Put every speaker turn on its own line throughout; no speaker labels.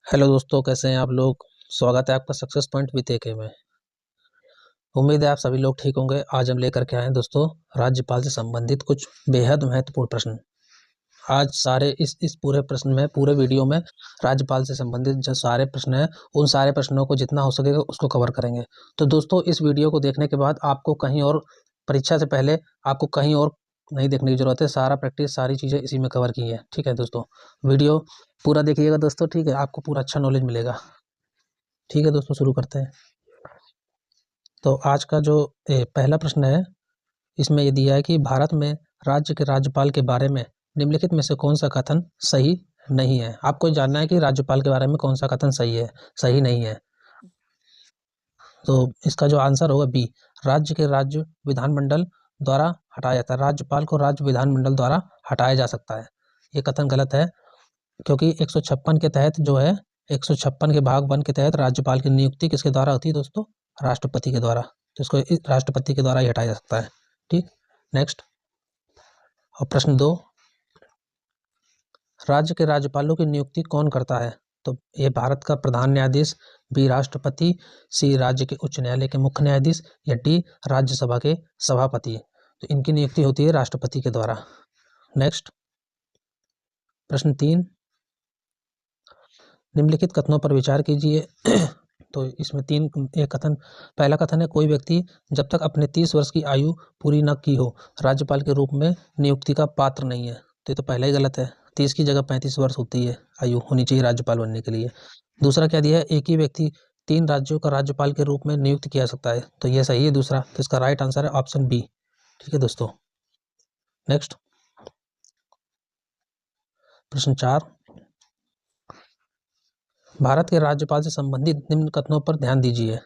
Hello दोस्तों, कैसे हैं आप लोग। स्वागत है आपका सक्सेस पॉइंट विद एके में। उम्मीद है आप सभी लोग ठीक होंगे। आज हम लेकर के आए हैं दोस्तों राज्यपाल से संबंधित कुछ बेहद महत्वपूर्ण प्रश्न। आज सारे इस पूरे प्रश्न में, पूरे वीडियो में राज्यपाल से संबंधित जो सारे प्रश्न हैं उन सारे प्रश्नों को जितना हो सकेगा उसको कवर करेंगे। तो दोस्तों इस वीडियो को देखने के बाद आपको कहीं और, परीक्षा से पहले आपको कहीं और नहीं देखने की जरूरत है। सारा प्रैक्टिस, सारी चीज़ें इसी में कवर की है। ठीक है दोस्तों, वीडियो पूरा देखिएगा दोस्तों। ठीक है, आपको पूरा अच्छा नॉलेज मिलेगा। ठीक है दोस्तों, शुरू करते हैं। तो आज का जो पहला प्रश्न है, इसमें ये दिया है कि भारत में राज्य के राज्यपाल के बारे में निम्नलिखित में से कौन सा कथन सही नहीं है। आपको जानना है कि राज्यपाल के बारे में कौन सा कथन सही है, सही नहीं है। तो इसका जो आंसर होगा बी, राज्य के राज्य विधानमंडल द्वारा हटाया जाता है। राज्यपाल को राज्य विधानमंडल द्वारा हटाया जा सकता है। ये कथन गलत है, क्योंकि 156 के तहत जो है, 156 के भाग 1 के तहत राज्यपाल की नियुक्ति किसके द्वारा होती है दोस्तों? राष्ट्रपति के द्वारा। तो इसको राष्ट्रपति के द्वारा ही हटाया जा सकता है। ठीक, नेक्स्ट। और प्रश्न 2, राज्य के राज्यपालों की नियुक्ति कौन करता है? तो ए भारत का प्रधान न्यायाधीश, बी राष्ट्रपति, सी राज्य के उच्च न्यायालय के मुख्य न्यायाधीश, या डी राज्यसभा के सभापति। तो इनकी नियुक्ति होती है राष्ट्रपति के द्वारा। नेक्स्ट, प्रश्न 3, निम्नलिखित कथनों पर विचार कीजिए। तो इसमें एक कथन, पहला कथन है, कोई व्यक्ति जब तक अपने 30 वर्ष की आयु पूरी न की हो राज्यपाल के रूप में नियुक्ति का पात्र नहीं है। तो ये तो पहला ही गलत है। 30 की जगह 35 वर्ष होती है, आयु होनी चाहिए राज्यपाल बनने के लिए। दूसरा क्या दिया है, एक ही व्यक्ति 3 राज्यों का राज्यपाल के रूप में नियुक्त किया सकता है। तो ये सही है दूसरा। तो इसका राइट आंसर है ऑप्शन बी। ठीक है दोस्तों, नेक्स्ट। प्रश्न 4, भारत के राज्यपाल से संबंधित निम्न कथनों पर ध्यान दीजिए।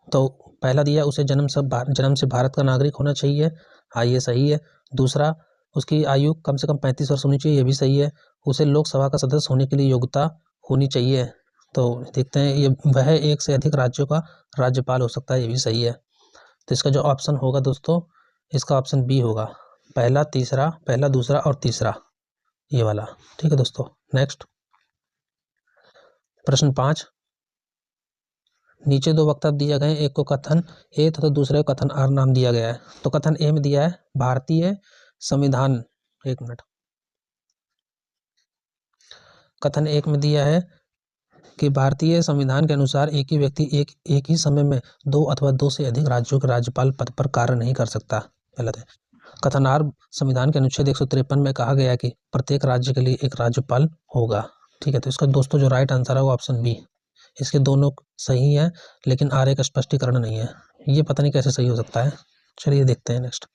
तो पहला दिया, उसे जन्म से भारत का नागरिक होना चाहिए। हाँ, ये सही है। दूसरा, उसकी आयु कम से कम 35 वर्ष होनी चाहिए। ये भी सही है। उसे लोकसभा का सदस्य होने के लिए योग्यता होनी चाहिए। तो देखते हैं, ये वह एक से अधिक राज्यों का राज्यपाल हो सकता है। ये भी सही है। तो इसका जो ऑप्शन होगा दोस्तों, इसका ऑप्शन बी होगा। पहला, दूसरा और तीसरा, ये वाला। ठीक है दोस्तों, नेक्स्ट। प्रश्न 5, नीचे 2 वक्तव्य दिए गए, एक को कथन ए तथा दूसरे को कथन आर नाम दिया गया है। तो कथन ए में दिया है, भारतीय संविधान, एक मिनट, कथन एक में दिया है कि भारतीय संविधान के अनुसार एक ही व्यक्ति एक ही समय में 2 अथवा 2 से अधिक राज्यों के राज्यपाल पद पर कार्य नहीं कर सकता। गलत है। कथन आर, संविधान के अनुच्छेद 153 में कहा गया है कि प्रत्येक राज्य के लिए एक राज्यपाल होगा। ठीक है, तो इसका दोस्तों जो राइट आंसर है वो ऑप्शन बी। इसके दोनों सही हैं, लेकिन आर एक स्पष्टीकरण नहीं है। ये पता नहीं कैसे सही हो सकता है। चलिए देखते हैं नेक्स्ट।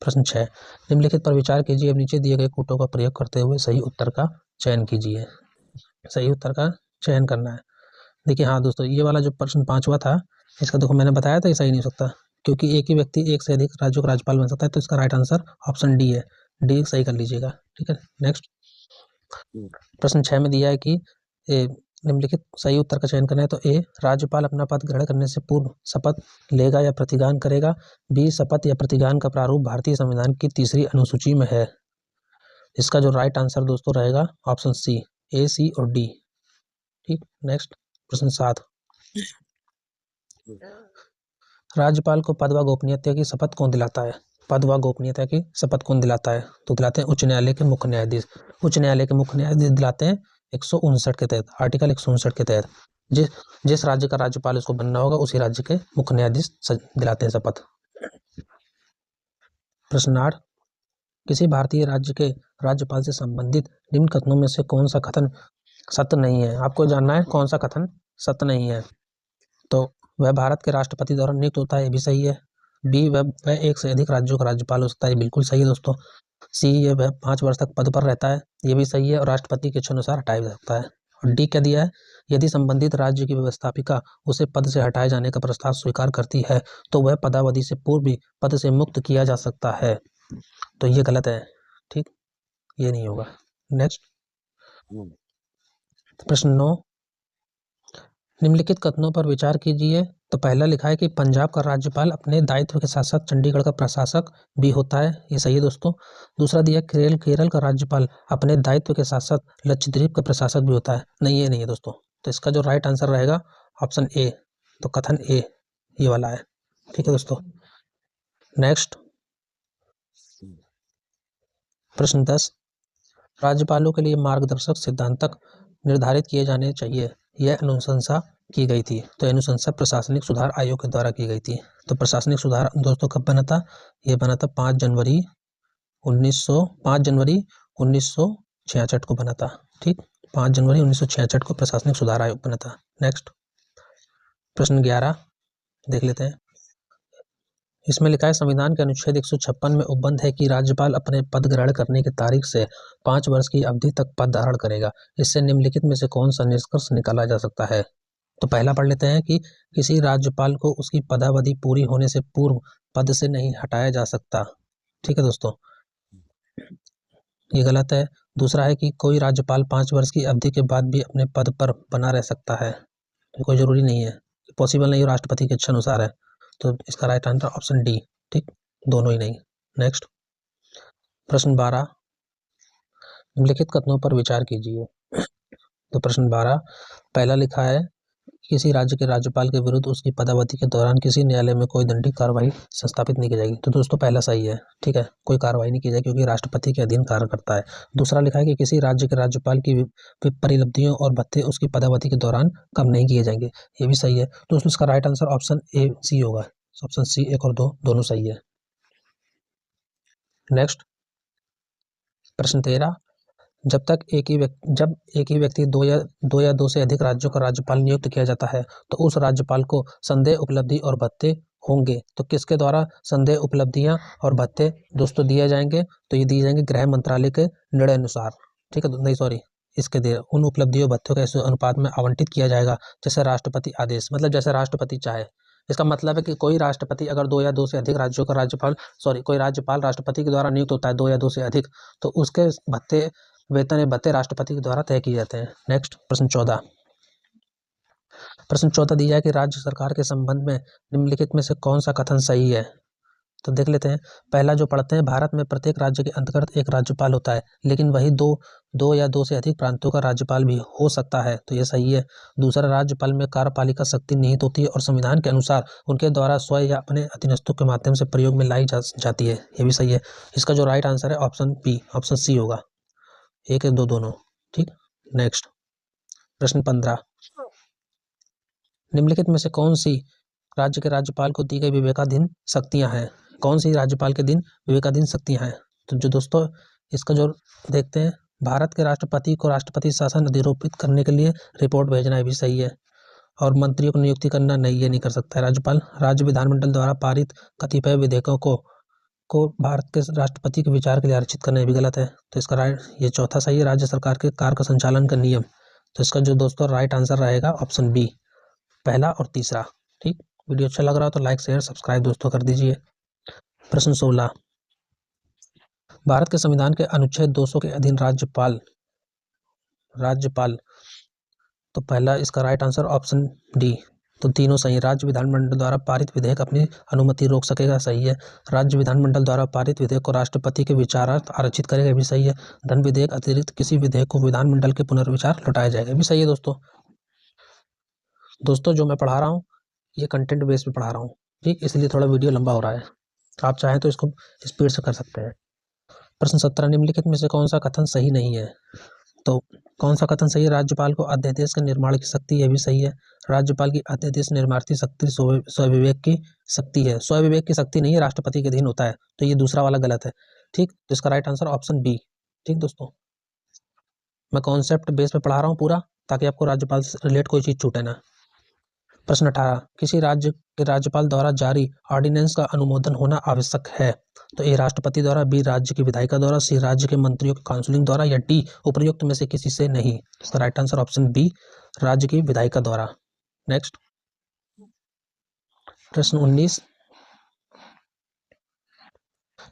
प्रश्न 6, निम्नलिखित पर विचार कीजिए। अब नीचे दिए गए कूटों का प्रयोग करते हुए सही उत्तर का चयन कीजिए। सही उत्तर का चयन करना है। देखिए, हाँ दोस्तों, ये वाला जो प्रश्न 5वां था, इसका देखो मैंने बताया था ये सही नहीं हो सकता, क्योंकि एक ही व्यक्ति एक से अधिक राज्यों का राज्यपाल बन सकता है। तो इसका राइट आंसर ऑप्शन डी है। डी सही कर लीजिएगा। ठीक है, नेक्स्ट। प्रश्न 6 में दिया है कि निम्नलिखित सही उत्तर का चयन करना है। तो ए, राज्यपाल अपना पद ग्रहण करने से पूर्व शपथ लेगा या प्रतिज्ञान करेगा। बी, शपथ या प्रतिज्ञान का प्रारूप भारतीय संविधान की 3री अनुसूची में है। इसका जो राइट आंसर दोस्तों रहेगा ऑप्शन सी, ए, सी और डी। ठीक, नेक्स्ट। प्रश्न 7, राज्यपाल को पद व गोपनीयता की शपथ कौन दिलाता है? पद व गोपनीयता की शपथ कौन दिलाता है? तो दिलाते हैं उच्च न्यायालय के मुख्य न्यायाधीश। उच्च न्यायालय के मुख्य न्यायाधीश दिलाते हैं 159 के तहत, आर्टिकल 159 के तहत। जिस राज्य का राज्यपाल उसको बनना होगा उसी राज्य के मुख्य न्यायाधीश दिलाते हैं शपथ। प्रश्न 8, किसी भारतीय राज्य के राज्यपाल से संबंधित निम्न कथनों में से कौन सा कथन सत्य नहीं है? आपको जानना है कौन सा कथन सत्य नहीं है। तो वह भारत के राष्ट्रपति द्वारा नियुक्त होता है, ये भी सही है। बी, वह एक से अधिक राज्यों का राज्यपाल हो सकता है, बिल्कुल सही है दोस्तों। सी, वह 5 वर्ष तक पद पर रहता है, ये भी सही है, और राष्ट्रपति की इच्छा अनुसार हटाया जा सकता है। और डी क्या दिया है, यदि संबंधित राज्य की व्यवस्थापिका उसे पद से हटाए जाने का प्रस्ताव स्वीकार करती है तो वह पदावधि से पूर्व भी पद से मुक्त किया जा सकता है। तो ये गलत है। ठीक, ये नहीं होगा। नेक्स्ट। प्रश्न 9, निम्नलिखित कथनों पर विचार कीजिए। तो पहला लिखा है कि पंजाब का राज्यपाल अपने दायित्व के साथ साथ चंडीगढ़ का प्रशासक भी होता है, ये सही है दोस्तों। दूसरा दिया केरल का राज्यपाल अपने दायित्व के साथ साथ लक्षद्वीप का प्रशासक भी होता है, नहीं ये नहीं है दोस्तों। तो इसका जो राइट आंसर रहेगा ऑप्शन ए, तो कथन ए ये वाला है, ठीक है दोस्तों। नेक्स्ट प्रश्न 10, राज्यपालों के लिए मार्गदर्शक सिद्धांतक निर्धारित किए जाने चाहिए, यह अनुशंसा की गई थी। तो अनुशंसा प्रशासनिक सुधार आयोग के द्वारा की गई थी। तो प्रशासनिक सुधार दोस्तों कब बना था? ये बना था 5 जनवरी 1966 को बना था, ठीक। 5 जनवरी 1966 को प्रशासनिक सुधार आयोग बना था। नेक्स्ट प्रश्न 11 देख लेते हैं। इसमें लिखा है संविधान के अनुच्छेद 156 में उपबंध है कि राज्यपाल अपने पद ग्रहण करने की तारीख से 5 वर्ष की अवधि तक पद धारण करेगा। इससे निम्नलिखित में से कौन सा निष्कर्ष निकाला जा सकता है? तो पहला पढ़ लेते हैं कि किसी राज्यपाल को उसकी पदावधि पूरी होने से पूर्व पद से नहीं हटाया जा सकता, ठीक है दोस्तों, ये गलत है। दूसरा है कि कोई राज्यपाल 5 वर्ष की अवधि के बाद भी अपने पद पर बना रह सकता है, तो कोई जरूरी नहीं है, पॉसिबल नहीं है, राष्ट्रपति के इच्छा अनुसार है। तो इसका राइट आंसर ऑप्शन डी, ठीक, दोनों ही नहीं। नेक्स्ट प्रश्न 12, निम्नलिखित कथनों पर विचार कीजिए। तो प्रश्न 12 पहला लिखा है किसी राज्य के राज्यपाल के विरुद्ध उसकी पदावधि के दौरान किसी न्यायालय में कोई दंडित कार्रवाई संस्थापित नहीं की जाएगी। तो दोस्तों पहला सही है, ठीक है, कोई कार्रवाई नहीं की जाएगी क्योंकि राष्ट्रपति के अधीन कार्य करता है। दूसरा लिखा है कि किसी राज्य के राज्यपाल की परिलब्धियों और भत्ते उसकी पदावधि के दौरान कम नहीं किए जाएंगे, ये भी सही है। तो उसका right answer option A C होगा। ऑप्शन सी 1 और 2 दोनों सही है। नेक्स्ट प्रश्न 13, जब एक ही व्यक्ति दो या दो से अधिक राज्यों का राज्यपाल नियुक्त किया जाता है तो उस राज्यपाल को संदेह उपलब्धि और भत्ते होंगे। तो किसके द्वारा संदेह उपलब्धियां और भत्ते दोस्तों दिए जाएंगे? तो ये दिए जाएंगे गृह मंत्रालय के निर्णय अनुसार, ठीक है, नहीं सॉरी, इसके दे उन उपलब्धियों भत्तों के इस अनुपात में आवंटित किया जाएगा जैसे राष्ट्रपति आदेश, मतलब जैसे राष्ट्रपति चाहे। इसका मतलब है कि कोई राष्ट्रपति अगर 2 या 2 से अधिक राज्यों का कोई राज्यपाल राष्ट्रपति के द्वारा नियुक्त होता है 2 या 2 से अधिक, तो उसके भत्ते वेतन या भत्ते राष्ट्रपति के द्वारा तय किए जाते हैं। नेक्स्ट प्रश्न 14, दिया है कि राज्य सरकार के संबंध में निम्नलिखित में से कौन सा कथन सही है? तो देख लेते हैं। पहला जो पढ़ते हैं, भारत में प्रत्येक राज्य के अंतर्गत एक राज्यपाल होता है, लेकिन वही दो या दो से अधिक प्रांतों का राज्यपाल भी हो सकता है, तो ये सही है। दूसरा, राज्यपाल में कार्यपालिका शक्ति निहित होती है और संविधान के अनुसार उनके द्वारा स्वयं या अपने अधीनस्थों के माध्यम से प्रयोग में लाई जाती है, ये भी सही है। इसका जो राइट आंसर है ऑप्शन बी, ऑप्शन सी होगा, 1 या 2 दोनों, ठीक। नेक्स्ट प्रश्न 15, निम्नलिखित में से कौन सी राज्य के राज्यपाल को दी गई विवेकाधीन शक्तियां हैं? कौन सी राज्यपाल के दिन विवेकाधीन शक्तियां हैं? तो जो दोस्तों इसका जो देखते हैं, भारत के राष्ट्रपति को राष्ट्रपति शासन अधिरोपित करने के लिए रिपोर्ट भेजना भी सही है, और मंत्रियों को नियुक्ति करना नहीं, ये नहीं कर सकता है राज्यपाल। राज्य विधानमंडल द्वारा पारित कतिपय विधेयकों को भारत के राष्ट्रपति के विचार के लिए आरक्षित करना भी गलत है। तो इसका राइट ये चौथा सही है, राज्य सरकार के कार्य का संचालन का नियम। तो इसका जो दोस्तों राइट आंसर रहेगा ऑप्शन बी, पहला और तीसरा, ठीक। वीडियो अच्छा लग रहा हो तो लाइक शेयर सब्सक्राइब दोस्तों कर दीजिए। प्रश्न 16, भारत के संविधान के अनुच्छेद 200 के अधीन राज्यपाल तो पहला इसका राइट आंसर ऑप्शन डी, तो तीनों सही। राज्य विधानमंडल द्वारा पारित विधेयक अपनी अनुमति रोक सकेगा, सही है। राज्य विधानमंडल द्वारा पारित विधेयक को राष्ट्रपति के विचारार्थ आरक्षित करेगा, भी सही है। धन विधेयक अतिरिक्त किसी विधेयक को विधानमंडल के पुनर्विचार लौटाया जाएगा, भी सही है दोस्तों जो मैं पढ़ा रहा हूँ ये कंटेंट बेस पे पढ़ा रहा हूँ, ठीक, इसलिए थोड़ा वीडियो लंबा हो रहा है। आप चाहें तो इसको स्पीड से कर सकते हैं। प्रश्न 17, निम्नलिखित में से कौन सा कथन सही नहीं है? तो कौन सा कथन सही है? राज्यपाल को अध्यादेश के निर्माण की शक्ति, यह भी सही है। राज्यपाल की अध्यादेश निर्माण की शक्ति स्वविवेक की शक्ति है, स्वविवेक की शक्ति नहीं है, राष्ट्रपति के अधीन होता है, तो ये दूसरा वाला गलत है, ठीक। तो इसका राइट आंसर ऑप्शन बी, ठीक दोस्तों। मैं कॉन्सेप्ट बेस पे पढ़ा रहा हूँ पूरा, ताकि आपको राज्यपाल से रिलेट कोई चीज छूटे ना। प्रश्न 18, किसी राज्य के राज्यपाल द्वारा जारी ऑर्डिनेंस का अनुमोदन होना आवश्यक है? तो ए राष्ट्रपति द्वारा, बी राज्य की विधायिका द्वारा, सी राज्य के मंत्रियों के काउंसिलिंग द्वारा, या डी उपयुक्त में से किसी से नहीं। इसका राइट आंसर ऑप्शन बी, राज्य की विधायिका द्वारा। नेक्स्ट प्रश्न 19,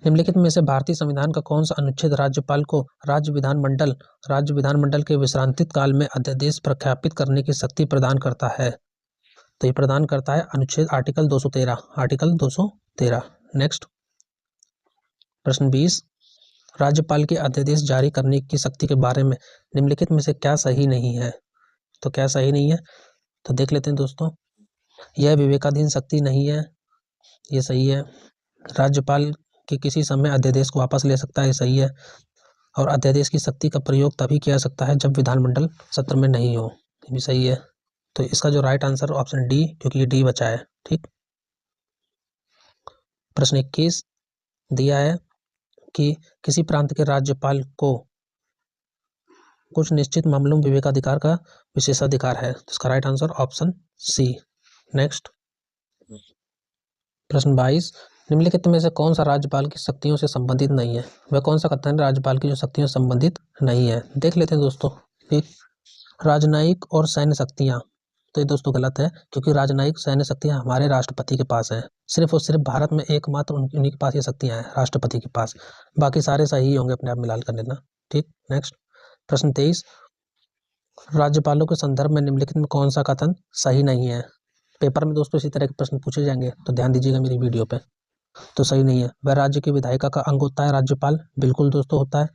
निम्नलिखित में से भारतीय संविधान का कौन सा अनुच्छेद राज्यपाल को राज्य विधानमंडल के विश्रांतित काल में अध्यादेश प्रख्यापित करने की शक्ति प्रदान करता है? तो ये प्रदान करता है अनुच्छेद आर्टिकल 213। नेक्स्ट प्रश्न 20, राज्यपाल के अध्यादेश जारी करने की शक्ति के बारे में निम्नलिखित में से क्या सही नहीं है? तो क्या सही नहीं है, तो देख लेते हैं दोस्तों। यह विवेकाधीन शक्ति नहीं है, ये सही है। राज्यपाल के किसी समय अध्यादेश को वापस ले सकता है, ये सही है। और अध्यादेश की शक्ति का प्रयोग तभी किया जा सकता है जब विधानमंडल सत्र में नहीं हो, ये भी सही है। तो इसका जो राइट आंसर ऑप्शन डी, क्योंकि ये डी बचा है। ठीक। प्रश्न 21 दिया है कि किसी प्रांत के राज्यपाल को कुछ निश्चित मामलों में विवेकाधिकार का विशेषाधिकार है, तो इसका right answer option C. Next प्रश्न 22, निम्नलिखित में से कौन सा राज्यपाल की शक्तियों से संबंधित नहीं है? वह कौन सा कथन राज्यपाल की जो शक्तियों से संबंधित नहीं है? देख लेते हैं दोस्तों। ठीक, राजनयिक और सैन्य शक्तियां, तो ये दोस्तों गलत है, क्योंकि राजनयिक सैन्य शक्तियां हमारे राष्ट्रपति के पास हैं। सिर्फ और सिर्फ भारत में एकमात्र उन्हीं के पास ये शक्तियां हैं, राष्ट्रपति के पास। बाकी सारे सही होंगे, अपने आप मिलाल कर लेना। ठीक। नेक्स्ट प्रश्न 23, राज्यपालों के संदर्भ में निम्नलिखित में कौन सा कथन सही नहीं है? पेपर में दोस्तों इसी तरह के प्रश्न पूछे जाएंगे, तो ध्यान दीजिएगा मेरी वीडियो पे। तो सही नहीं है। वह राज्य की विधायिका का अंग होता है राज्यपाल, बिल्कुल दोस्तों होता है।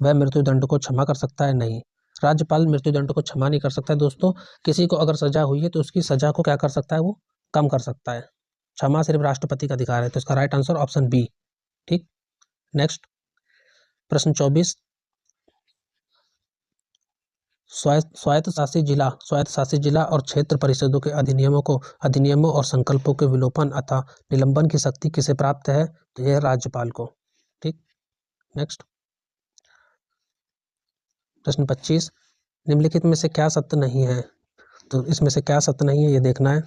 वह मृत्युदंड को क्षमा कर सकता है, नहीं। राज्यपाल मृत्युदंड को क्षमा नहीं कर सकता है दोस्तों। किसी को अगर सजा हुई है तो उसकी सजा को क्या कर सकता है, वो कम कर सकता है। क्षमा सिर्फ राष्ट्रपति का अधिकार है, तो इसका राइट आंसर ऑप्शन बी। ठीक। नेक्स्ट प्रश्न 24, स्वायत्त शासित जिला और क्षेत्र परिषदों के अधिनियमों और संकल्पों के विलोपन अथवा निलंबन की शक्ति किसे प्राप्त है? तो यह राज्यपाल को। ठीक। नेक्स्ट प्रश्न 25, निम्नलिखित में से क्या सत्य नहीं है? तो इसमें से क्या सत्य नहीं है, ये देखना है।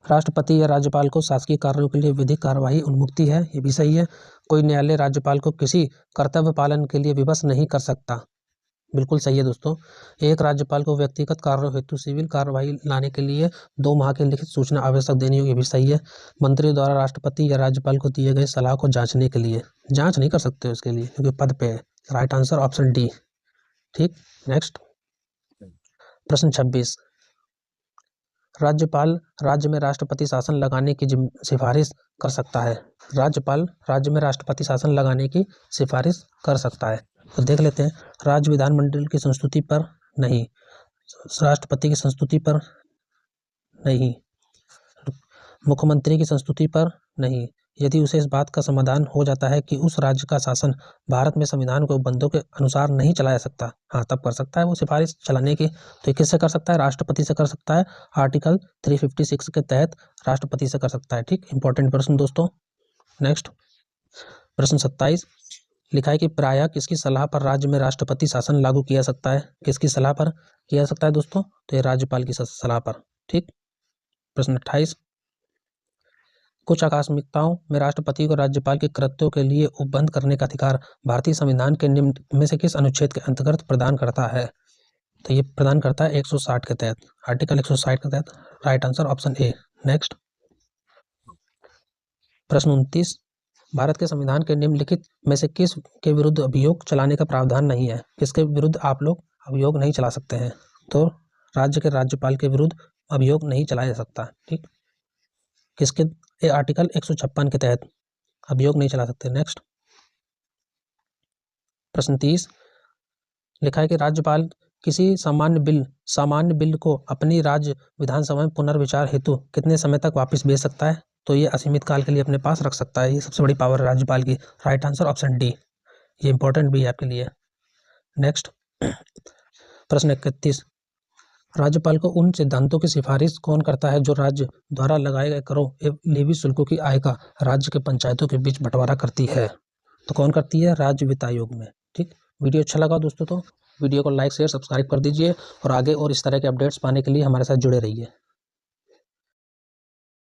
राष्ट्रपति या राज्यपाल को शासकीय कार्यों के लिए विधिक कार्यवाही उन्मुक्ति है, ये भी सही है। कोई न्यायालय राज्यपाल को किसी कर्तव्य पालन के लिए विवश नहीं कर सकता, बिल्कुल सही है दोस्तों। एक राज्यपाल को व्यक्तिगत कार्यों हेतु सिविल कार्रवाई लाने के लिए 2 माह की लिखित सूचना आवश्यक देनी होगी, भी सही है। मंत्री द्वारा राष्ट्रपति या राज्यपाल को दिए गए सलाह को जांचने के लिए जांच नहीं कर सकते उसके लिए, क्योंकि पद पे है। Right answer option D. ठीक। नेक्स्ट प्रश्न 26, राज्यपाल राज्य में राष्ट्रपति शासन लगाने की सिफारिश कर सकता है। राज्यपाल राज्य में राष्ट्रपति शासन लगाने की सिफारिश कर सकता है, तो देख लेते हैं। राज्य विधानमंडल की संस्तुति पर नहीं, राष्ट्रपति की संस्तुति पर नहीं, मुख्यमंत्री की संस्तुति पर नहीं। यदि उसे इस बात का समाधान हो जाता है कि उस राज्य का शासन भारत में संविधान के उपबंधों के अनुसार नहीं चलाया सकता, हाँ, तब कर सकता है वो सिफारिश चलाने की। तो किससे कर सकता है? राष्ट्रपति से कर सकता है। आर्टिकल 356 के तहत राष्ट्रपति से कर सकता है। ठीक, इंपॉर्टेंट प्रश्न दोस्तों। नेक्स्ट प्रश्न 27, लिखा है कि प्रायः किसकी सलाह पर राज्य में राष्ट्रपति शासन लागू किया सकता है? किसकी सलाह पर किया सकता है दोस्तों? तो ये राज्यपाल की सलाह पर। ठीक। प्रश्न 28, कुछ आकस्मिकताओं में राष्ट्रपति को राज्यपाल के कृत्यों के लिए उपबंध करने का अधिकार भारतीय संविधान के निम्न में से किस अनुच्छेद के अंतर्गत प्रदान करता है? तो ये प्रदान करता है 160 के तहत, आर्टिकल 160 के तहत। राइट आंसर ऑप्शन ए। नेक्स्ट प्रश्न 29, भारत के संविधान के निम्नलिखित में से किस के विरुद्ध अभियोग चलाने का प्रावधान नहीं है? किसके विरुद्ध आप लोग अभियोग नहीं चला सकते हैं? तो राज्य के राज्यपाल के विरुद्ध अभियोग नहीं चलाया जा सकता। ठीक, किसके? आर्टिकल 156 के तहत अभियोग नहीं चला सकते। नेक्स्ट प्रश्न 30, लिखा है कि राज्यपाल किसी सामान्य बिल को अपनी राज्य विधानसभा में पुनर्विचार हेतु कितने समय तक वापस भेज सकता है? तो ये असीमित काल के लिए अपने पास रख सकता है। ये सबसे बड़ी पावर है राज्यपाल की। Right answer option D. ये इंपॉर्टेंट भी है आपके लिए। नेक्स्ट प्रश्न 31, राज्यपाल को उन सिद्धांतों की सिफारिश कौन करता है जो राज्य द्वारा लगाए गए करों एवं लेवी शुल्कों की आय का राज्य के पंचायतों के बीच बंटवारा करती है? तो कौन करती है? राज्य वित्त आयोग में। ठीक, वीडियो अच्छा लगा दोस्तों तो वीडियो को लाइक शेयर सब्सक्राइब कर दीजिए और आगे और इस तरह के अपडेट्स पाने के लिए हमारे साथ जुड़े रहिए।